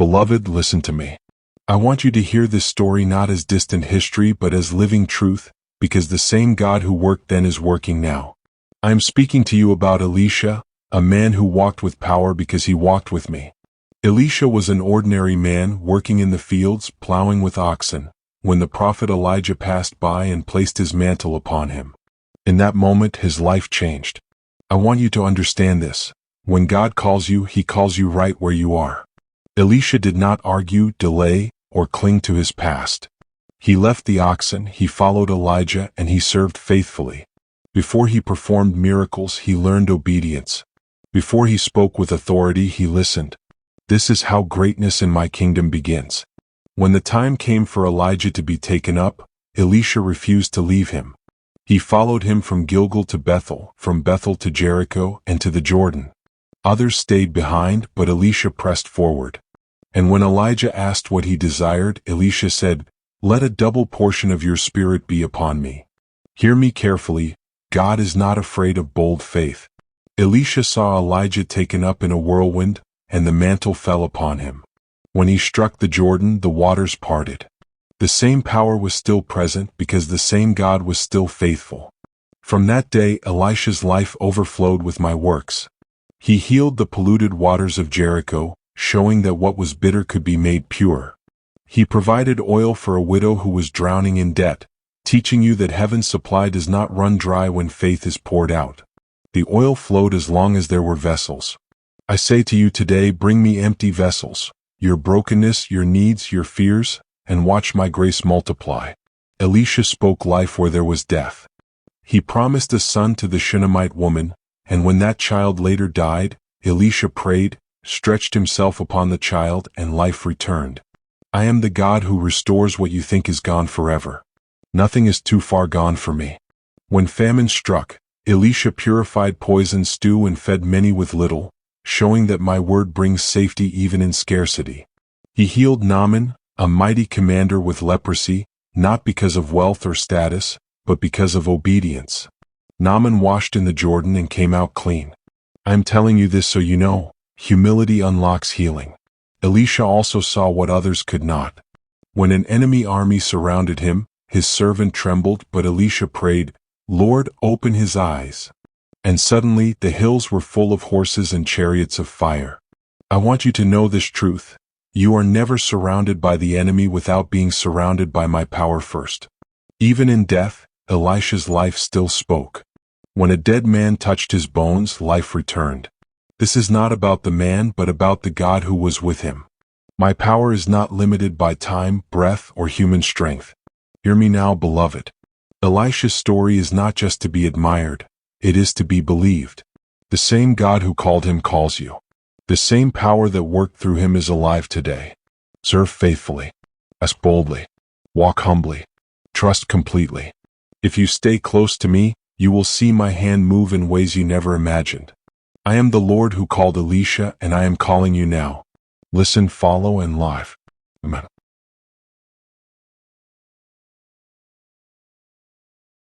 Beloved, listen to me. I want you to hear this story not as distant history but as living truth, because the same God who worked then is working now. I am speaking to you about Elisha, a man who walked with power because he walked with me. Elisha was an ordinary man working in the fields, plowing with oxen, when the prophet Elijah passed by and placed his mantle upon him. In that moment, his life changed. I want you to understand this. When God calls you, he calls you right where you are. Elisha did not argue, delay, or cling to his past. He left the oxen, he followed Elijah, and he served faithfully. Before he performed miracles, he learned obedience. Before he spoke with authority, he listened. This is how greatness in my kingdom begins. When the time came for Elijah to be taken up, Elisha refused to leave him. He followed him from Gilgal to Bethel, from Bethel to Jericho, and to the Jordan. Others stayed behind, but Elisha pressed forward. And when Elijah asked what he desired, Elisha said, "Let a double portion of your spirit be upon me." Hear me carefully, God is not afraid of bold faith. Elisha saw Elijah taken up in a whirlwind, and the mantle fell upon him. When he struck the Jordan, the waters parted. The same power was still present because the same God was still faithful. From that day, Elisha's life overflowed with my works. He healed the polluted waters of Jericho, showing that what was bitter could be made pure. He provided oil for a widow who was drowning in debt, teaching you that heaven's supply does not run dry when faith is poured out. The oil flowed as long as there were vessels. I say to you today, bring me empty vessels, your brokenness, your needs, your fears, and watch my grace multiply. Elisha spoke life where there was death. He promised a son to the Shunammite woman, and when that child later died, Elisha prayed, stretched himself upon the child, and life returned. I am the God who restores what you think is gone forever. Nothing is too far gone for me. When famine struck, Elisha purified poisoned stew and fed many with little, showing that my word brings safety even in scarcity. He healed Naaman, a mighty commander with leprosy, not because of wealth or status, but because of obedience. Naaman washed in the Jordan and came out clean. I am telling you this so you know, humility unlocks healing. Elisha also saw what others could not. When an enemy army surrounded him, his servant trembled, but Elisha prayed, "Lord, open his eyes." And suddenly the hills were full of horses and chariots of fire. I want you to know this truth. You are never surrounded by the enemy without being surrounded by my power first. Even in death, Elisha's life still spoke. When a dead man touched his bones, life returned. This is not about the man but about the God who was with him. My power is not limited by time, breath, or human strength. Hear me now, beloved. Elisha's story is not just to be admired, it is to be believed. The same God who called him calls you. The same power that worked through him is alive today. Serve faithfully. Ask boldly. Walk humbly. Trust completely. If you stay close to me, you will see my hand move in ways you never imagined. I am the Lord who called Elisha, and I am calling you now. Listen, follow, and live. Amen.